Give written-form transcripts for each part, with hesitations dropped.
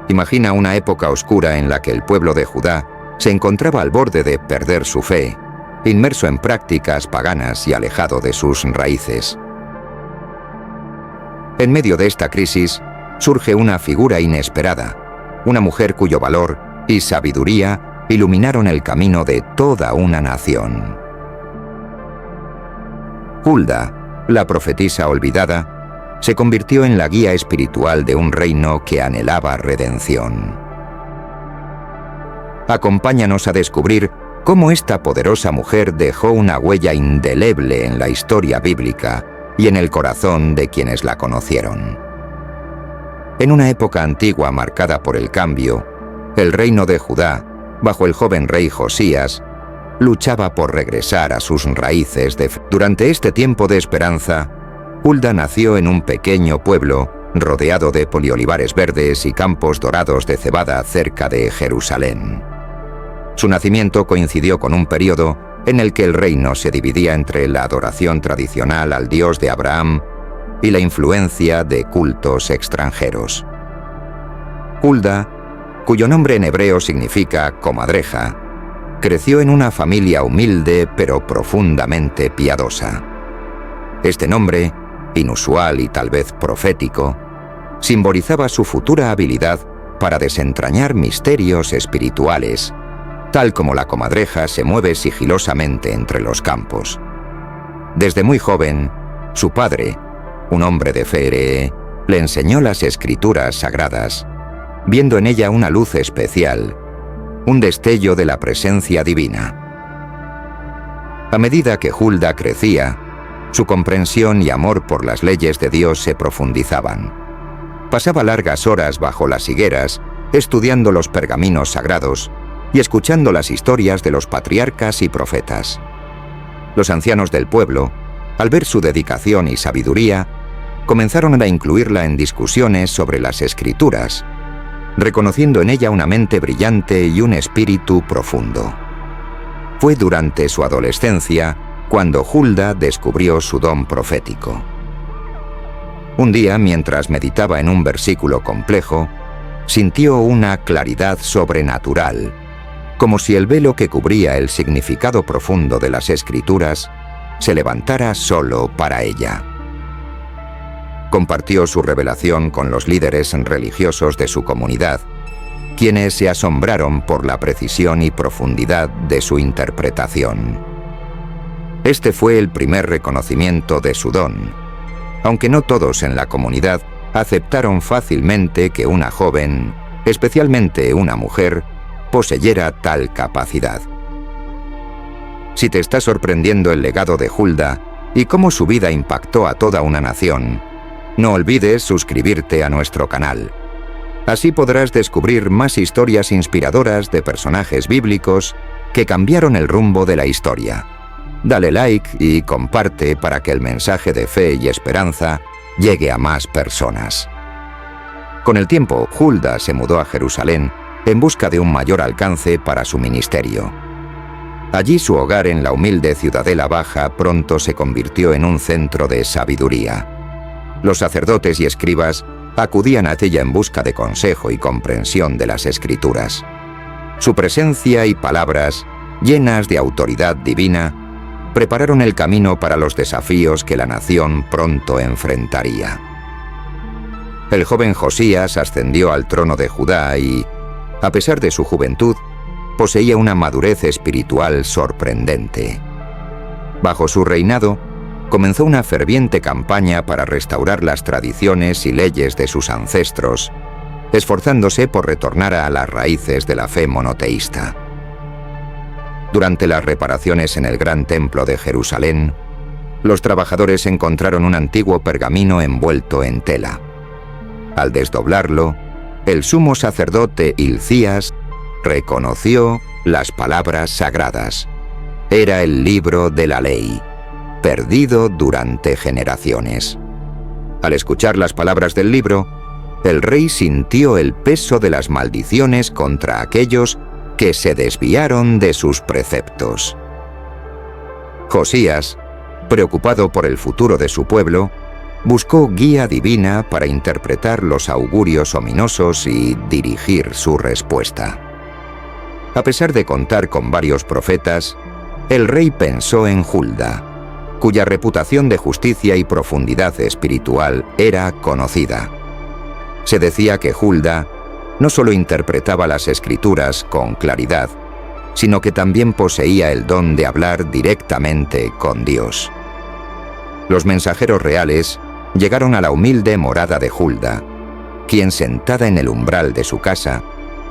Imagina una época oscura en la que el pueblo de Judá se encontraba al borde de perder su fe, inmerso en prácticas paganas y alejado de sus raíces. En medio de esta crisis, surge una figura inesperada, una mujer cuyo valor y sabiduría iluminaron el camino de toda una nación. Hulda, la profetisa olvidada, se convirtió en la guía espiritual de un reino que anhelaba redención. Acompáñanos a descubrir cómo esta poderosa mujer dejó una huella indeleble en la historia bíblica y en el corazón de quienes la conocieron. En una época antigua marcada por el cambio, el reino de Judá, bajo el joven rey Josías, luchaba por regresar a sus raíces de fe. Durante este tiempo de esperanza, Hulda nació en un pequeño pueblo rodeado de poliolivares verdes y campos dorados de cebada cerca de Jerusalén. Su nacimiento coincidió con un periodo en el que el reino se dividía entre la adoración tradicional al Dios de Abraham y la influencia de cultos extranjeros. Hulda, cuyo nombre en hebreo significa comadreja, creció en una familia humilde pero profundamente piadosa. Este nombre, inusual y tal vez profético, simbolizaba su futura habilidad para desentrañar misterios espirituales, tal como la comadreja se mueve sigilosamente entre los campos. Desde muy joven, su padre, un hombre de fe, le enseñó las escrituras sagradas, viendo en ella una luz especial, un destello de la presencia divina. A medida que Hulda crecía, su comprensión y amor por las leyes de Dios se profundizaban. Pasaba largas horas bajo las higueras, estudiando los pergaminos sagrados y escuchando las historias de los patriarcas y profetas. Los ancianos del pueblo, al ver su dedicación y sabiduría, comenzaron a incluirla en discusiones sobre las escrituras, reconociendo en ella una mente brillante y un espíritu profundo. Fue durante su adolescencia cuando Hulda descubrió su don profético. Un día, mientras meditaba en un versículo complejo, sintió una claridad sobrenatural, como si el velo que cubría el significado profundo de las escrituras se levantara solo para ella. Compartió su revelación con los líderes religiosos de su comunidad, quienes se asombraron por la precisión y profundidad de su interpretación. Este fue el primer reconocimiento de su don, aunque no todos en la comunidad aceptaron fácilmente que una joven, especialmente una mujer, poseyera tal capacidad. Si te está sorprendiendo el legado de Hulda y cómo su vida impactó a toda una nación, no olvides suscribirte a nuestro canal. Así podrás descubrir más historias inspiradoras de personajes bíblicos que cambiaron el rumbo de la historia. Dale like y comparte para que el mensaje de fe y esperanza llegue a más personas. Con el tiempo, Hulda se mudó a Jerusalén en busca de un mayor alcance para su ministerio. Allí su hogar en la humilde Ciudadela Baja pronto se convirtió en un centro de sabiduría. Los sacerdotes y escribas acudían a ella en busca de consejo y comprensión de las Escrituras. Su presencia y palabras, llenas de autoridad divina, prepararon el camino para los desafíos que la nación pronto enfrentaría. El joven Josías ascendió al trono de Judá y, a pesar de su juventud, poseía una madurez espiritual sorprendente. Bajo su reinado, comenzó una ferviente campaña para restaurar las tradiciones y leyes de sus ancestros, esforzándose por retornar a las raíces de la fe monoteísta. Durante las reparaciones en el gran templo de Jerusalén, los trabajadores encontraron un antiguo pergamino envuelto en tela. Al desdoblarlo, el sumo sacerdote Hilcías reconoció las palabras sagradas. Era el libro de la ley, perdido durante generaciones. Al escuchar las palabras del libro, el rey sintió el peso de las maldiciones contra aquellos que se desviaron de sus preceptos. Josías, preocupado por el futuro de su pueblo, buscó guía divina para interpretar los augurios ominosos y dirigir su respuesta. A pesar de contar con varios profetas, el rey pensó en Hulda, cuya reputación de justicia y profundidad espiritual era conocida. Se decía que Hulda no solo interpretaba las escrituras con claridad, sino que también poseía el don de hablar directamente con Dios. Los mensajeros reales llegaron a la humilde morada de Hulda, quien, sentada en el umbral de su casa,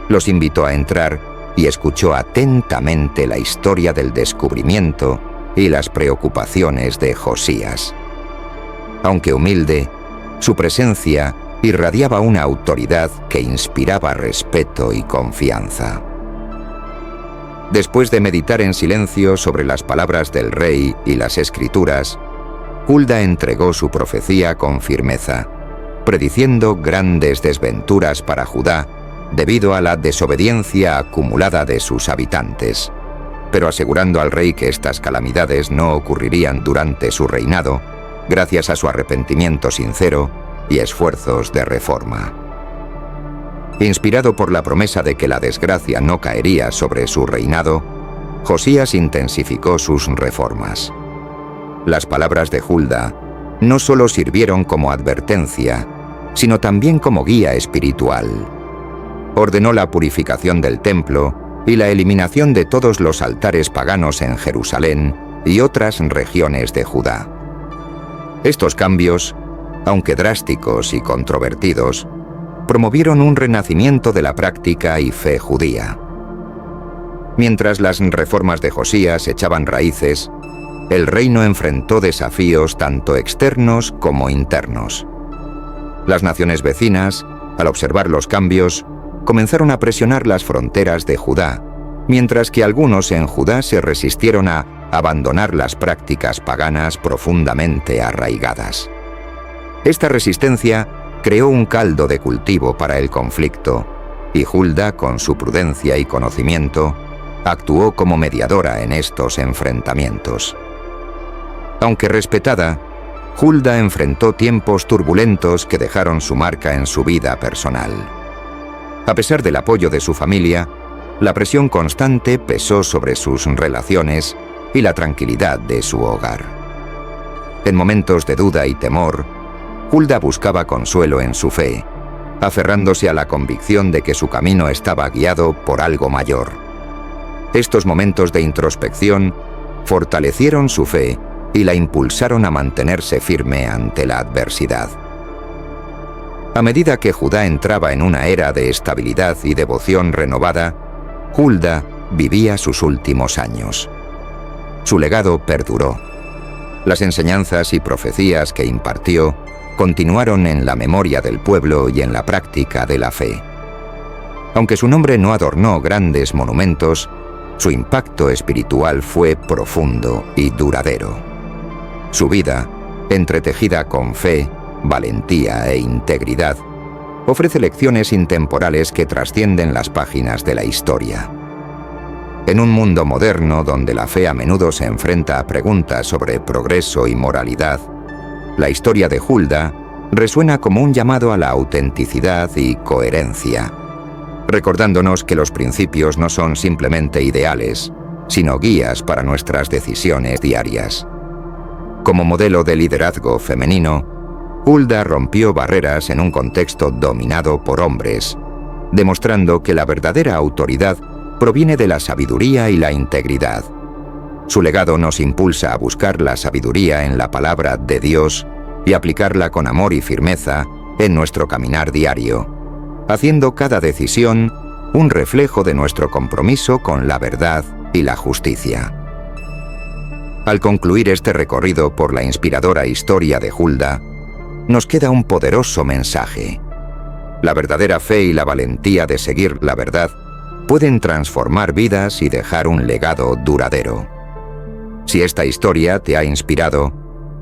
los invitó a entrar y escuchó atentamente la historia del descubrimiento y las preocupaciones de Josías. Aunque humilde, su presencia irradiaba una autoridad que inspiraba respeto y confianza. Después de meditar en silencio sobre las palabras del rey y las escrituras, Hulda entregó su profecía con firmeza, prediciendo grandes desventuras para Judá debido a la desobediencia acumulada de sus habitantes, pero asegurando al rey que estas calamidades no ocurrirían durante su reinado, gracias a su arrepentimiento sincero y esfuerzos de reforma. Inspirado por la promesa de que la desgracia no caería sobre su reinado, Josías intensificó sus reformas. Las palabras de Hulda no solo sirvieron como advertencia, sino también como guía espiritual. Ordenó la purificación del templo y la eliminación de todos los altares paganos en Jerusalén y otras regiones de Judá. Estos cambios, aunque drásticos y controvertidos, promovieron un renacimiento de la práctica y fe judía. Mientras las reformas de Josías echaban raíces, el reino enfrentó desafíos tanto externos como internos. Las naciones vecinas, al observar los cambios, comenzaron a presionar las fronteras de Judá, mientras que algunos en Judá se resistieron a abandonar las prácticas paganas profundamente arraigadas. Esta resistencia creó un caldo de cultivo para el conflicto, y Hulda, con su prudencia y conocimiento, actuó como mediadora en estos enfrentamientos. Aunque respetada, Hulda enfrentó tiempos turbulentos que dejaron su marca en su vida personal. A pesar del apoyo de su familia, la presión constante pesó sobre sus relaciones y la tranquilidad de su hogar. En momentos de duda y temor, Hulda buscaba consuelo en su fe, aferrándose a la convicción de que su camino estaba guiado por algo mayor. Estos momentos de introspección fortalecieron su fe y la impulsaron a mantenerse firme ante la adversidad. A medida que Judá entraba en una era de estabilidad y devoción renovada, Hulda vivía sus últimos años. Su legado perduró. Las enseñanzas y profecías que impartió continuaron en la memoria del pueblo y en la práctica de la fe. Aunque su nombre no adornó grandes monumentos, su impacto espiritual fue profundo y duradero. Su vida, entretejida con fe, valentía e integridad, ofrece lecciones intemporales que trascienden las páginas de la historia. En un mundo moderno donde la fe a menudo se enfrenta a preguntas sobre progreso y moralidad, la historia de Hulda resuena como un llamado a la autenticidad y coherencia, recordándonos que los principios no son simplemente ideales, sino guías para nuestras decisiones diarias. Como modelo de liderazgo femenino, Hulda rompió barreras en un contexto dominado por hombres, demostrando que la verdadera autoridad proviene de la sabiduría y la integridad. Su legado nos impulsa a buscar la sabiduría en la palabra de Dios y aplicarla con amor y firmeza en nuestro caminar diario, haciendo cada decisión un reflejo de nuestro compromiso con la verdad y la justicia. Al concluir este recorrido por la inspiradora historia de Hulda, nos queda un poderoso mensaje. La verdadera fe y la valentía de seguir la verdad pueden transformar vidas y dejar un legado duradero. Si esta historia te ha inspirado,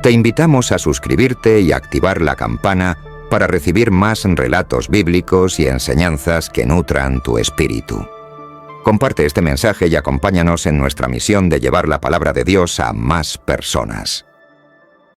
te invitamos a suscribirte y activar la campana para recibir más relatos bíblicos y enseñanzas que nutran tu espíritu. Comparte este mensaje y acompáñanos en nuestra misión de llevar la palabra de Dios a más personas.